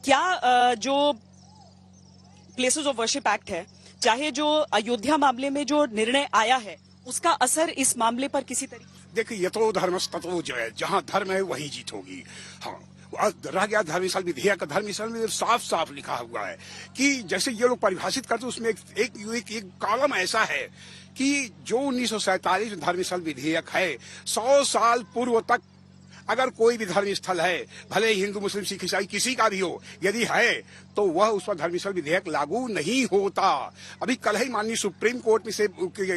क्या जो places of worship act है, चाहे जो अयोध्या मामले में जो निर्णय आया है, उसका असर इस मामले पर किसी तरीके? देखिए, यतो धर्मस्ततो जय, जहाँ धर्म है वही जीत होगी। हाँ, रह गया धर्मस्थल विधेयक। धर्मस्थल में साफ साफ लिखा हुआ है कि जैसे ये लोग परिभाषित करते, उसमें एक कॉलम ऐसा है कि जो 1947 धर्मस्थल विधेयक है, 100 साल पूर्व तक अगर कोई भी धर्म स्थल है, भले हिंदू मुस्लिम सिख ईसाई किसी का भी हो, यदि है तो वह उस पर धर्मस्थल विधेयक लागू नहीं होता। अभी कल ही माननीय सुप्रीम कोर्ट में से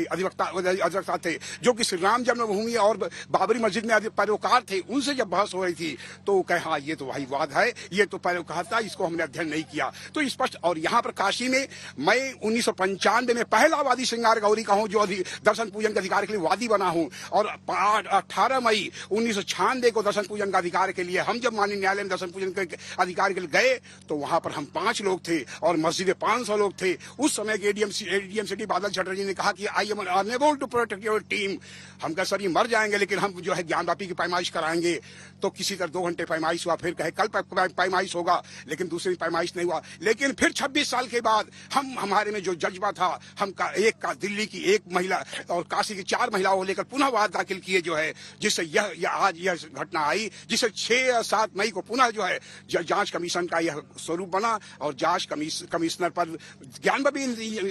अधिवक्ता थे जो कि श्री राम जन्मभूमि और बाबरी मस्जिद में पैरोकार थे, उनसे जब बहस हो रही थी तो कहे हाँ ये तो वही वाद है, ये तो पैरोकार था, इसको हमने अध्ययन नहीं किया। तो स्पष्ट। और यहाँ पर काशी में मैं 1995 में पहला वादी श्रृंगार गौरी का हूँ जो दर्शन पूजन के अधिकार के लिए वादी बना हूँ, और 18 मई 1996 को दर्शन पूजन का अधिकार के लिए हम जब माननीय न्यायालय में दर्शन पूजन के अधिकार के लिए गए तो वहां पर हम 5 लोग थे और मस्जिद 500 लोग थे। उस समय के एडीएम सिटी बादल चटर्जी ने कहा कि I am unable to protect your team. हम कहा सर ये मर जाएंगे लेकिन हम जो है ज्ञानवापी की पैमाइश कराएंगे। तो किसी तरह 2 घंटे पैमाइश हुआ, फिर कहे कल पैमाइश होगा, लेकिन दूसरी पैमाइश नहीं हुआ। लेकिन फिर 26 साल के बाद हमारे में जो जज्बा था, हम दिल्ली की 1 महिला और काशी की 4 महिलाओं को लेकर पुनः वाद दाखिल किए जो है, जिससे यह आज यह घटना आई, जिसे 6 या 7 मई को पुनः जो है जांच कमीशन का यह स्वरूप बना और जांच कमिश्नर पर ज्ञानवापी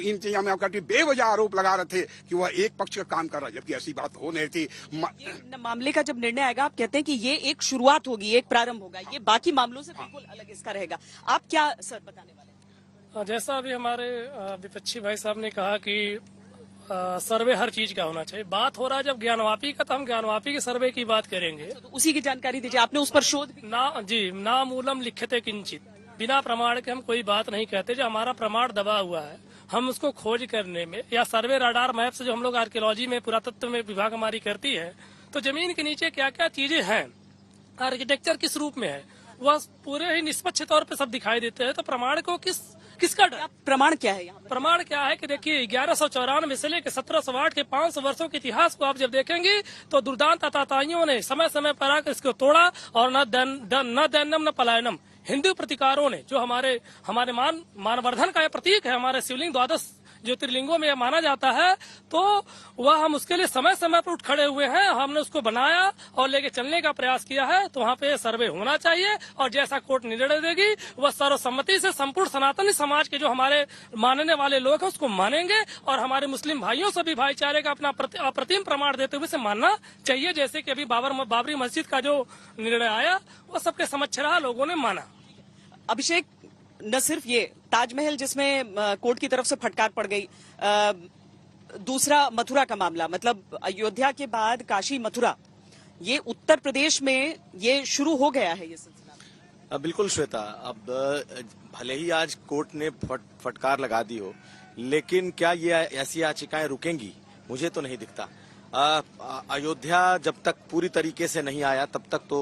इंतजाम करके बेवजह आरोप लगा रहे थे कि वह एक पक्ष का काम कर रहा है, जबकि ऐसी बात हो नहीं थी। मामले का जब निर्णय आएगा, आप कहते हैं कि ये एक शुरुआत होगी, एक प्रारंभ होगा, ये बाकी मामलों से बिल्कुल अलग इसका रहेगा। आप क्या सर बताने वाले? जैसा अभी हमारे विपक्षी भाई साहब ने कहा कि सर्वे हर चीज का होना चाहिए। बात हो रहा है जब ज्ञानवापी का, तो हम ज्ञानवापी के सर्वे की बात करेंगे। तो उसी की जानकारी दीजिए, आपने उस पर शोध भी? ना मूलम लिख्यते किंचित, बिना प्रमाण के हम कोई बात नहीं कहते। जो हमारा प्रमाण दबा हुआ है, हम उसको खोज करने में, या सर्वे रडार मैप से जो हम लोग आर्कियोलॉजी में, पुरातत्व में विभाग हमारी करती है, तो जमीन के नीचे क्या क्या चीजें हैं, आर्किटेक्चर किस रूप में है, वह पूरे ही निष्पक्ष तौर पे सब दिखाई देते हैं। तो प्रमाण को किसका प्रमाण क्या है यहाँ? प्रमाण क्या है कि देखिए 1194 से लेकर 1708 के 500 वर्षों के इतिहास को आप जब देखेंगे तो दुर्दांत ताताइयों ने समय समय पर आकर इसको तोड़ा, और न दैनम न पलायनम, हिंदू प्रतिकारों ने, जो हमारे मानवर्धन का यह प्रतीक है, हमारे शिवलिंग 12 ज्योतिर्लिंगों में माना जाता है, तो वह हम उसके लिए समय समय पर उठ खड़े हुए हैं। हमने उसको बनाया और लेके चलने का प्रयास किया है। तो वहाँ पे सर्वे होना चाहिए, और जैसा कोर्ट निर्णय देगी वह सर्वसम्मति से संपूर्ण सनातनी समाज के जो हमारे मानने वाले लोग हैं उसको मानेंगे, और हमारे मुस्लिम भाइयों से भी भाईचारे का अपना अप्रतिम प्रमाण देते हुए से मानना चाहिए। जैसे कि अभी बाबरी मस्जिद का जो निर्णय आया वो सबके समक्ष रहा, लोगों ने माना। अभिषेक, न सिर्फ ये ताजमहल जिसमें कोर्ट की तरफ से फटकार पड़ गई, दूसरा मथुरा का मामला, मतलब अयोध्या के बाद काशी मथुरा, ये उत्तर प्रदेश में ये शुरू हो गया है ये सिलसिला। बिल्कुल श्वेता, अब भले ही आज कोर्ट ने फटकार लगा दी हो, लेकिन क्या ये ऐसी याचिकाएं रुकेंगी? मुझे तो नहीं दिखता। अयोध्या जब तक पूरी तरीके से नहीं आया तब तक तो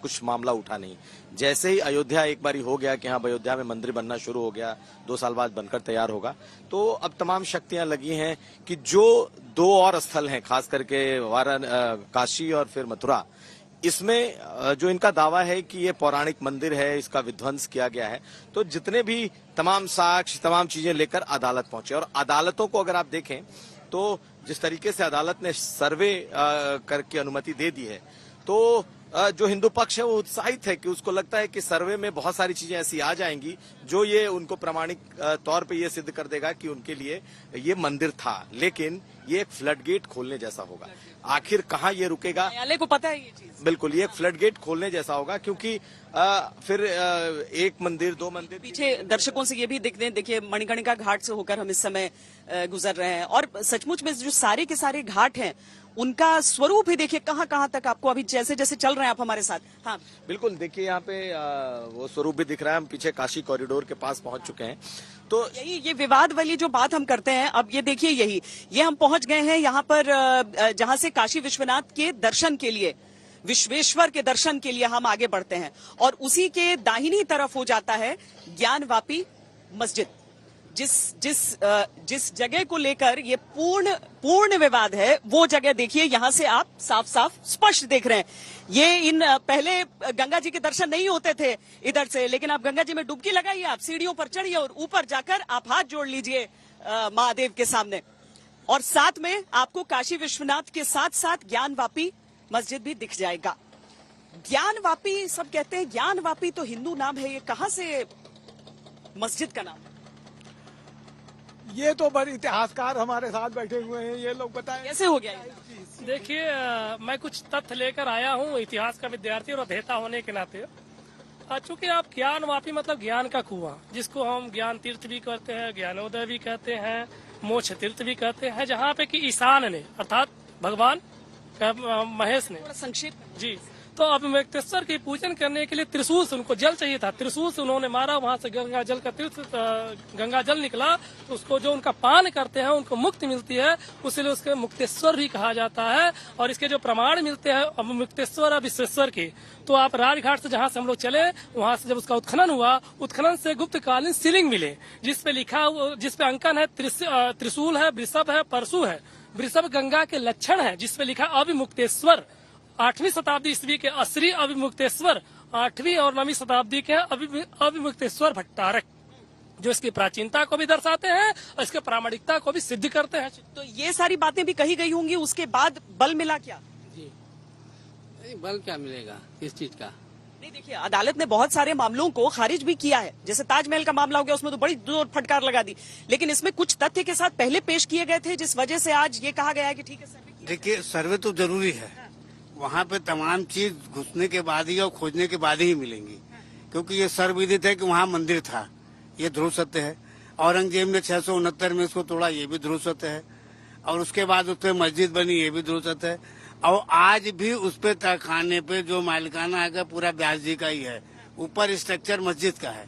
कुछ मामला उठा नहीं। जैसे ही अयोध्या एक बारी हो गया कि हाँ अयोध्या में मंदिर बनना शुरू हो गया, 2 साल बाद बनकर तैयार होगा, तो अब तमाम शक्तियां लगी हैं कि जो 2 और स्थल हैं, खास करके काशी और फिर मथुरा, इसमें जो इनका दावा है कि ये पौराणिक मंदिर है, इसका विध्वंस किया गया है, तो जितने भी तमाम साक्ष्य, तमाम चीजें लेकर अदालत पहुंचे। और अदालतों को अगर आप देखें तो जिस तरीके से अदालत ने सर्वे करके अनुमति दे दी है, तो जो हिंदू पक्ष है वो उत्साहित है कि उसको लगता है कि सर्वे में बहुत सारी चीजें ऐसी आ जाएंगी जो ये उनको प्रामाणिक तौर पे ये सिद्ध कर देगा कि उनके लिए ये मंदिर था। लेकिन ये एक फ्लड गेट खोलने जैसा होगा। आखिर कहाँ ये रुकेगा? न्यायालय को पता है ये चीज। बिल्कुल, ये एक फ्लड गेट खोलने जैसा होगा, क्योंकि फिर 1 मंदिर 2 मंदिर। पीछे दर्शकों से ये भी देखिए मणिकर्णिका घाट से होकर हम इस समय गुजर रहे हैं, और सचमुच में जो सारे के सारे घाट हैं उनका स्वरूप ही देखिए कहाँ कहाँ तक आपको अभी जैसे जैसे चल रहे हैं आप हमारे साथ। हाँ बिल्कुल, देखिए यहाँ पे वो स्वरूप भी दिख रहा है। हम पीछे काशी कॉरिडोर के पास पहुंच चुके हैं। तो यही ये विवाद वाली जो बात हम करते हैं, अब ये देखिए ये हम पहुंच गए हैं यहाँ पर जहाँ से काशी विश्वनाथ के दर्शन के लिए, विश्वेश्वर के दर्शन के लिए हम आगे बढ़ते हैं, और उसी के दाहिनी तरफ हो जाता है ज्ञानवापी मस्जिद। जिस जगह को लेकर ये पूर्ण विवाद है, वो जगह देखिए, यहां से आप साफ साफ स्पष्ट देख रहे हैं। ये पहले गंगा जी के दर्शन नहीं होते थे इधर से, लेकिन आप गंगा जी में डुबकी लगाइए, आप सीढ़ियों पर चढ़िए और ऊपर जाकर आप हाथ जोड़ लीजिए महादेव के सामने। और साथ में आपको काशी विश्वनाथ के साथ साथ ज्ञानवापी मस्जिद भी दिख जाएगा। ज्ञानवापी सब कहते हैं, ज्ञानवापी तो हिंदू नाम है, ये कहां से मस्जिद का नाम? ये तो बड़े इतिहासकार हमारे साथ बैठे हुए हैं, ये लोग बताएं कैसे हो गया ये? देखिए, मैं कुछ तथ्य लेकर आया हूँ इतिहास का विद्यार्थी और अध्येता होने के नाते। चूंकि आप ज्ञानवापी मतलब ज्ञान का कुआं, जिसको हम ज्ञान तीर्थ भी कहते हैं, ज्ञानोदय भी कहते हैं, मोक्ष तीर्थ भी कहते हैं, जहाँ पे कि ईशान ने अर्थात भगवान महेश ने, संक्षेप जी, तो अभिव्यक्तेश्वर की पूजन करने के लिए त्रिशूल से उनको जल चाहिए था, त्रिशूल से उन्होंने मारा, वहां से गंगा जल का तीर्थ गंगा जल निकला, तो उसको जो उनका पान करते हैं उनको मुक्ति मिलती है, इसलिए उसके मुक्तेश्वर भी कहा जाता है। और इसके जो प्रमाण मिलते हैं अभिव्यक्तेश्वर और विश्वेश्वर के, तो आप राजघाट से जहां से हम लोग चले, वहां से जब उसका उत्खनन हुआ, उत्खनन से गुप्तकालीन शिवलिंग मिले, जिसपे लिखा, जिसपे अंकन है, त्रिशूल है, वृषभ है, परशु है। वृषभ गंगा के लक्षण है, जिसपे लिखा अभिमुक्तेश्वर। 8वीं शताब्दी ईस्वी के असली अभिमुक्तेश्वर 8वीं और 9वीं शताब्दी के अभिमुक्तेश्वर भट्टारक, जो इसकी प्राचीनता को भी दर्शाते हैं और इसके प्रामाणिकता को भी सिद्ध करते हैं। तो ये सारी बातें भी कही गई होंगी, उसके बाद बल मिला क्या? जी, बल क्या मिलेगा इस चीज का? नहीं, देखिए, अदालत ने बहुत सारे मामलों को खारिज भी किया है, जैसे ताजमहल का मामला हो गया, उसमें तो बड़ी जोर फटकार लगा दी, लेकिन इसमें कुछ तथ्य के साथ पहले पेश किए गए थे, जिस वजह से आज ये कहा गया है कि ठीक है सर्वे। देखिए, सर्वे तो जरूरी है, वहाँ पे तमाम चीज घुसने के बाद ही और खोजने के बाद ही मिलेंगी, क्योंकि ये सर्वविदित है कि वहाँ मंदिर था, ये ध्रुव सत्य है। औरंगजेब ने 669 में इसको तोड़ा, ये भी ध्रुव सत्य है, और उसके बाद उस पर मस्जिद बनी, ये भी ध्रुव सत्य है। और आज भी उस पे तहखाने पे जो मालिकाना है पूरा व्यास जी का ही है, ऊपर स्ट्रक्चर मस्जिद का है।